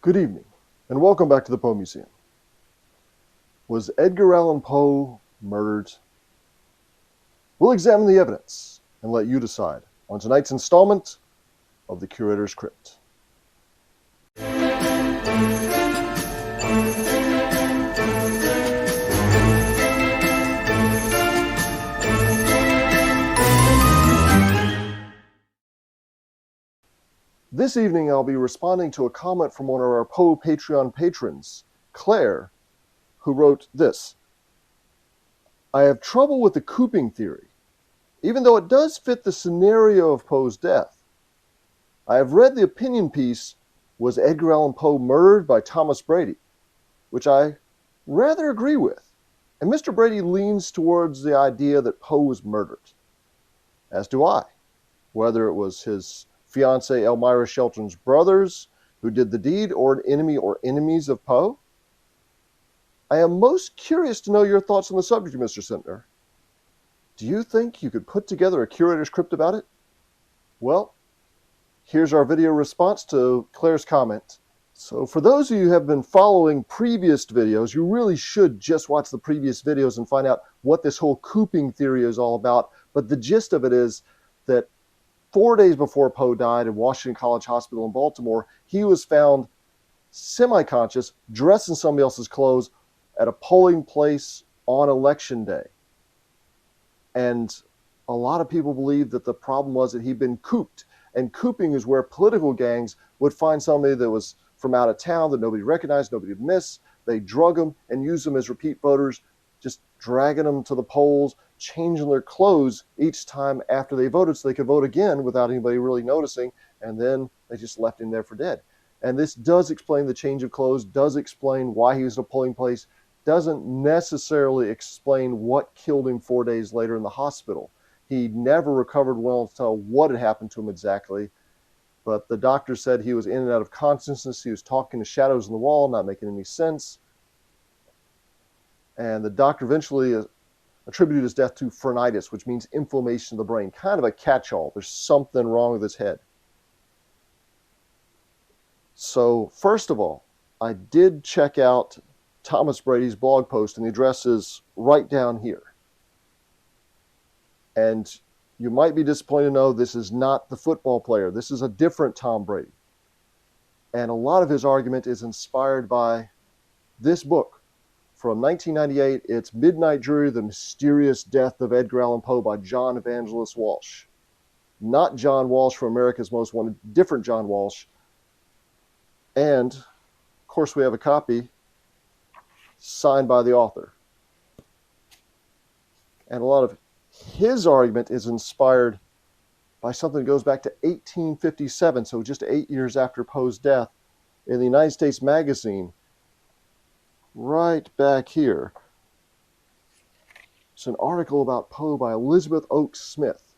Good evening, and welcome back to the Poe Museum. Was Edgar Allan Poe murdered? We'll examine the evidence and let you decide on tonight's installment of the Curator's Crypt. This evening I'll be responding to a comment from one of our Poe Patreon patrons, Claire, who wrote this: I have trouble with the cooping theory, even though it does fit the scenario of Poe's death. I have read the opinion piece, Was Edgar Allan Poe Murdered by Thomas Brady, which I rather agree with, and Mr. Brady leans towards the idea that Poe was murdered, as do I, whether it was his fiancée Elmira Shelton's brothers who did the deed, or an enemy or enemies of Poe. I am most curious to know your thoughts on the subject, Mr. Sintner. Do you think you could put together a curator's crypt about it? Well, here's our video response to Claire's comment. So for those of you who have been following previous videos, you really should just watch the previous videos and find out what this whole cooping theory is all about. But the gist of it is that 4 days before Poe died in Washington College Hospital in Baltimore, he was found semi-conscious, dressed in somebody else's clothes at a polling place on Election Day. And a lot of people believe that the problem was that he'd been cooped. And cooping is where political gangs would find somebody that was from out of town that nobody recognized, nobody would miss. They drug them and use them as repeat voters, just dragging them to the polls, changing their clothes each time after they voted so they could vote again without anybody really noticing, and then they just left him there for dead. And this does explain the change of clothes, does explain why he was at a polling place, doesn't necessarily explain what killed him 4 days later in the hospital. He never recovered well to tell what had happened to him exactly, but the doctor said he was in and out of consciousness, he was talking to shadows on the wall, not making any sense. And the doctor eventually attributed his death to phrenitis, which means inflammation of the brain, kind of a catch-all. There's something wrong with his head. So first of all, I did check out Thomas Brady's blog post, and the address is right down here. And you might be disappointed to know this is not the football player. This is a different Tom Brady. And a lot of his argument is inspired by this book from 1998. It's Midnight Jury, The Mysterious Death of Edgar Allan Poe by John Evangelist Walsh. Not John Walsh from America's Most Wanted, different John Walsh. And, of course, we have a copy signed by the author. And a lot of his argument is inspired by something that goes back to 1857, so just 8 years after Poe's death, in the United States Magazine, right back here. It's an article about Poe by Elizabeth Oakes Smith.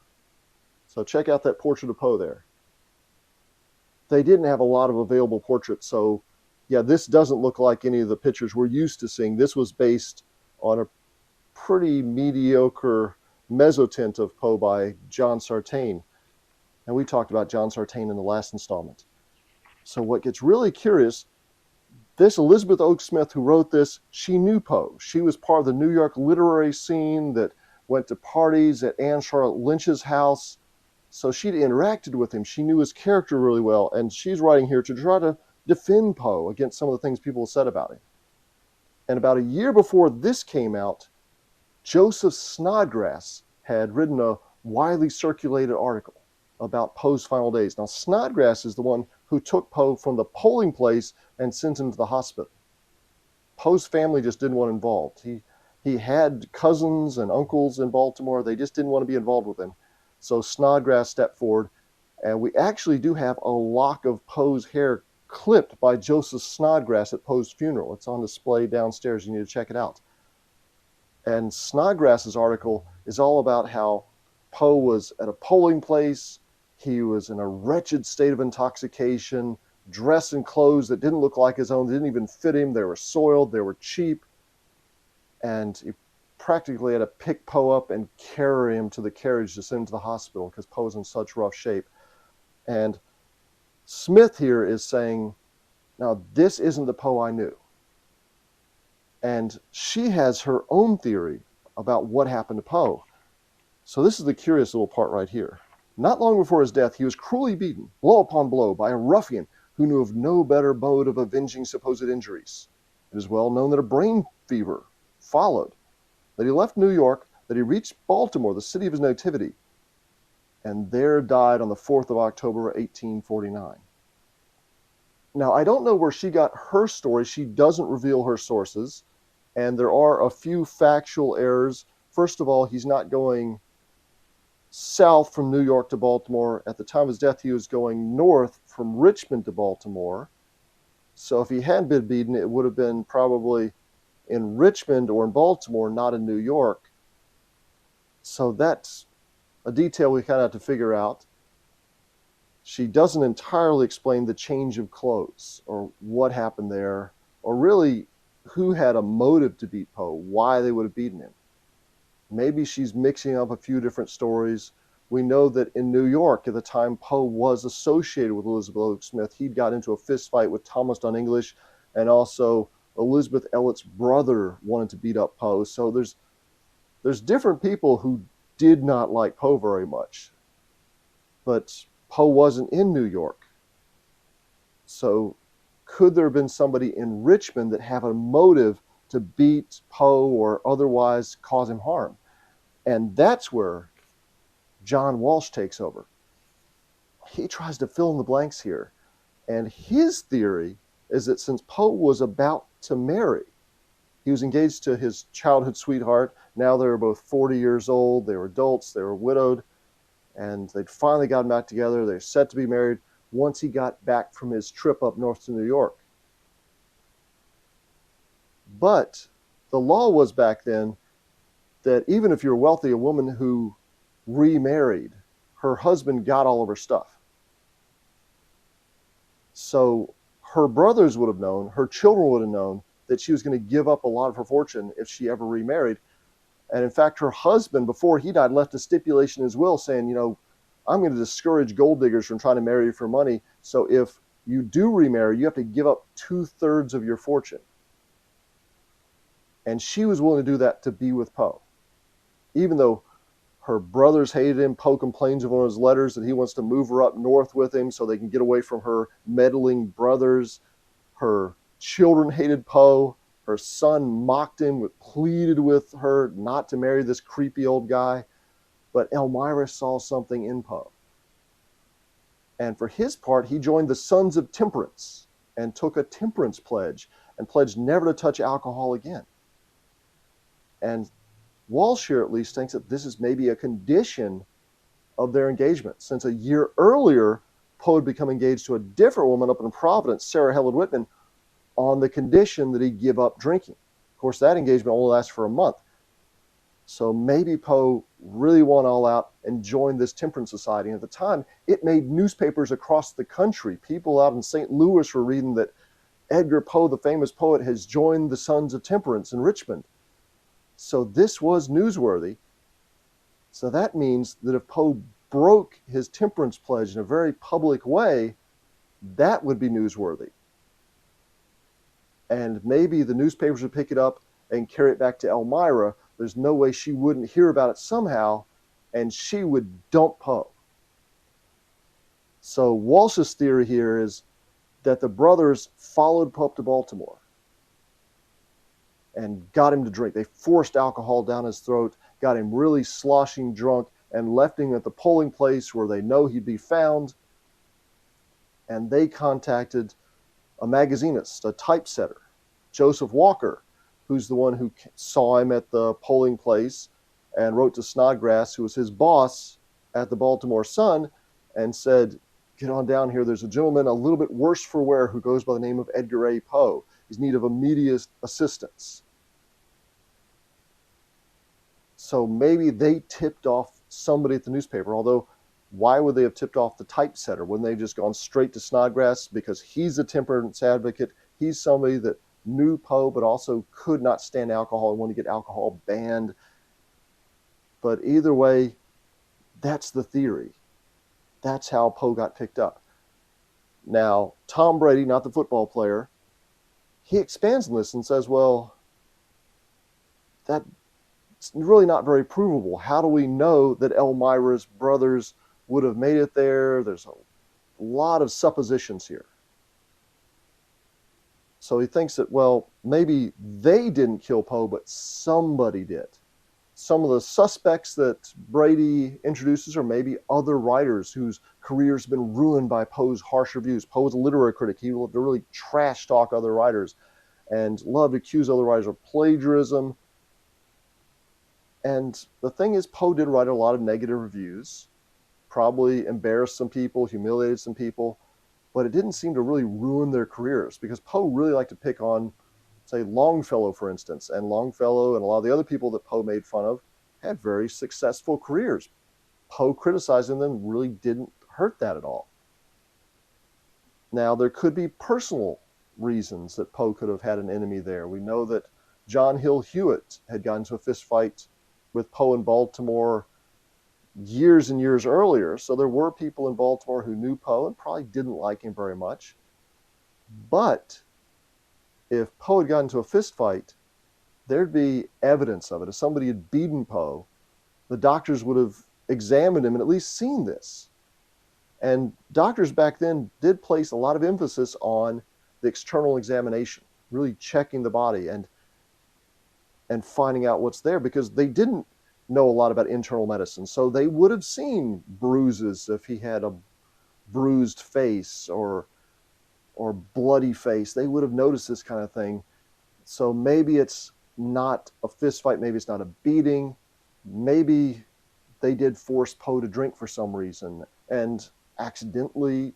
So check out that portrait of Poe there. They didn't have a lot of available portraits, so yeah, this doesn't look like any of the pictures we're used to seeing. This was based on a pretty mediocre mezzotint of Poe by John Sartain. And we talked about John Sartain in the last installment. So what gets really curious, this Elizabeth Oakes Smith who wrote this, she knew Poe. She was part of the New York literary scene that went to parties at Anne Charlotte Lynch's house. So she'd interacted with him. She knew his character really well. And she's writing here to try to defend Poe against some of the things people said about him. And about a year before this came out, Joseph Snodgrass had written a widely circulated article about Poe's final days. Now, Snodgrass is the one who took Poe from the polling place and sent him to the hospital. Poe's family just didn't want involved. He had cousins and uncles in Baltimore. They just didn't want to be involved with him. So Snodgrass stepped forward, and we actually do have a lock of Poe's hair clipped by Joseph Snodgrass at Poe's funeral. It's on display downstairs. You need to check it out. And Snodgrass's article is all about how Poe was at a polling place. He was in a wretched state of intoxication, dressed in clothes that didn't look like his own, they didn't even fit him. They were soiled, they were cheap. And he practically had to pick Poe up and carry him to the carriage to send him to the hospital because Poe's in such rough shape. And Smith here is saying Now, this isn't the Poe I knew. And she has her own theory about what happened to Poe. So this is the curious little part right here. Not long before his death, he was cruelly beaten, blow upon blow, by a ruffian who knew of no better mode of avenging supposed injuries. It is well known that a brain fever followed, that he left New York, that he reached Baltimore, the city of his nativity, and there died on the 4th of October, 1849. Now, I don't know where she got her story. She doesn't reveal her sources, and there are a few factual errors. First of all, he's not going south from New York to Baltimore. At the time of his death, he was going north from Richmond to Baltimore. So if he hadn't been beaten, it would have been probably in Richmond or in Baltimore, not in New York. So that's a detail we kind of have to figure out. She doesn't entirely explain the change of clothes or what happened there, or really who had a motive to beat Poe, why they would have beaten him. Maybe she's mixing up a few different stories. We know that in New York at the time Poe was associated with Elizabeth Oak Smith. He'd got into a fist fight with Thomas Dunn English, and also Elizabeth Elliot's brother wanted to beat up Poe. So there's different people who did not like Poe very much. But Poe wasn't in New York. So could there have been somebody in Richmond that had a motive to beat Poe or otherwise cause him harm? And that's where John Walsh takes over. He tries to fill in the blanks here. And his theory is that since Poe was about to marry, he was engaged to his childhood sweetheart. Now they were both 40 years old. They were adults. They were widowed. And they'd finally gotten back together. They're set to be married once he got back from his trip up north to New York. But the law was back then that even if you're wealthy, a woman who remarried, her husband got all of her stuff. So her brothers would have known, her children would have known that she was going to give up a lot of her fortune if she ever remarried. And in fact, her husband, before he died, left a stipulation in his will saying, I'm going to discourage gold diggers from trying to marry you for money. So if you do remarry, you have to give up 2/3 of your fortune. And she was willing to do that to be with Poe. Even though her brothers hated him, Poe complains of one of his letters that he wants to move her up north with him so they can get away from her meddling brothers. Her children hated Poe. Her son mocked him, pleaded with her not to marry this creepy old guy. But Elmira saw something in Poe. And for his part, he joined the Sons of Temperance and took a temperance pledge and pledged never to touch alcohol again. And Walsh here at least thinks that this is maybe a condition of their engagement, since a year earlier, Poe had become engaged to a different woman up in Providence, Sarah Helen Whitman, on the condition that he give up drinking. Of course, that engagement only lasted for a month. So maybe Poe really went all out and joined this temperance society. And at the time, it made newspapers across the country. People out in St. Louis were reading that Edgar Poe, the famous poet, has joined the Sons of Temperance in Richmond. So this was newsworthy. So that means that if Poe broke his temperance pledge in a very public way, that would be newsworthy. And maybe the newspapers would pick it up and carry it back to Elmira. There's no way she wouldn't hear about it somehow, and she would dump Poe. So Walsh's theory here is that the brothers followed Poe up to Baltimore and got him to drink. They forced alcohol down his throat, got him really sloshing drunk, and left him at the polling place where they know he'd be found. And they contacted a magazinist, a typesetter, Joseph Walker, who's the one who saw him at the polling place and wrote to Snodgrass, who was his boss at the Baltimore Sun, and said, get on down here. There's a gentleman a little bit worse for wear who goes by the name of Edgar A. Poe. He's in need of immediate assistance. So maybe they tipped off somebody at the newspaper, although why would they have tipped off the typesetter? Wouldn't they have just gone straight to Snodgrass because he's a temperance advocate? He's somebody that knew Poe but also could not stand alcohol and wanted to get alcohol banned. But either way, that's the theory. That's how Poe got picked up. Now, Tom Brady, not the football player, he expands on this and says, well, that's really not very provable. How do we know that Elmira's brothers would have made it there? There's a lot of suppositions here. So he thinks that, well, maybe they didn't kill Poe, but somebody did. Some of the suspects that Brady introduces are maybe other writers whose careers have been ruined by Poe's harsh reviews. Poe was a literary critic. He loved to really trash talk other writers and loved to accuse other writers of plagiarism. And the thing is, Poe did write a lot of negative reviews, probably embarrassed some people, humiliated some people, but it didn't seem to really ruin their careers, because Poe really liked to pick on, say, Longfellow, for instance. And Longfellow and a lot of the other people that Poe made fun of had very successful careers. Poe criticizing them really didn't hurt that at all. Now, there could be personal reasons that Poe could have had an enemy there. We know that John Hill Hewitt had gotten into a fist fight with Poe in Baltimore years and years earlier. So there were people in Baltimore who knew Poe and probably didn't like him very much. But if Poe had gotten into a fist fight, there'd be evidence of it. If somebody had beaten Poe, the doctors would have examined him and at least seen this. And doctors back then did place a lot of emphasis on the external examination, really checking the body and finding out what's there, because they didn't know a lot about internal medicine. So they would have seen bruises if he had a bruised face or bloody face. They would have noticed this kind of thing. So maybe it's not a fist fight, maybe it's not a beating, maybe they did force Poe to drink for some reason and accidentally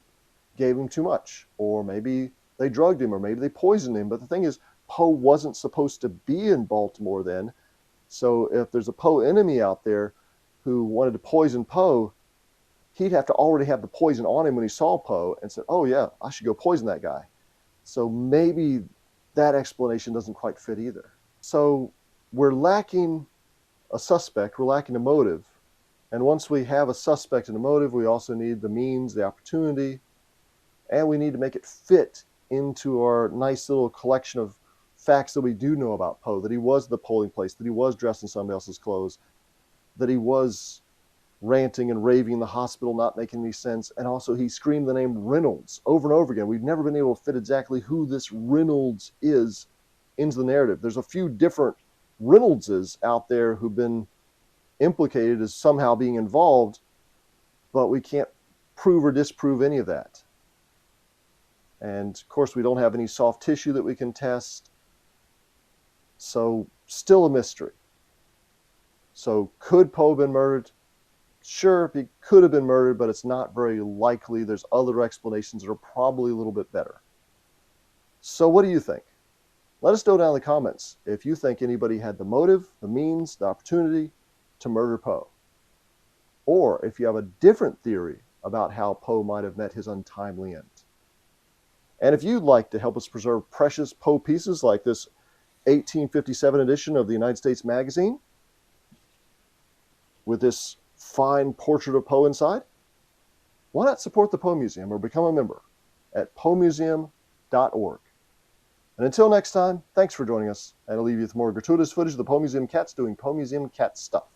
gave him too much, or maybe they drugged him, or maybe they poisoned him. But the thing is, Poe wasn't supposed to be in Baltimore then. So if there's a Poe enemy out there who wanted to poison Poe, he'd have to already have the poison on him when he saw Poe and said, oh yeah, I should go poison that guy. So maybe that explanation doesn't quite fit either. So we're lacking a suspect, we're lacking a motive. And once we have a suspect and a motive, we also need the means, the opportunity, and we need to make it fit into our nice little collection of facts that we do know about Poe, that he was the polling place, that he was dressed in somebody else's clothes, that he was ranting and raving in the hospital, not making any sense, and also he screamed the name Reynolds over and over again. We've never been able to fit exactly who this Reynolds is into the narrative. There's a few different Reynoldses out there who've been implicated as somehow being involved, but we can't prove or disprove any of that. And of course, we don't have any soft tissue that we can test. So still a mystery. So could Poe have been murdered? Sure, he could have been murdered, but it's not very likely. There's other explanations that are probably a little bit better. So what do you think? Let us know down in the comments if you think anybody had the motive, the means, the opportunity to murder Poe. Or if you have a different theory about how Poe might have met his untimely end. And if you'd like to help us preserve precious Poe pieces like this 1857 edition of the United States Magazine, with this fine portrait of Poe inside, why not support the Poe Museum or become a member at poemuseum.org. And until next time, thanks for joining us, and I'll leave you with more gratuitous footage of the Poe Museum cats doing Poe Museum cat stuff.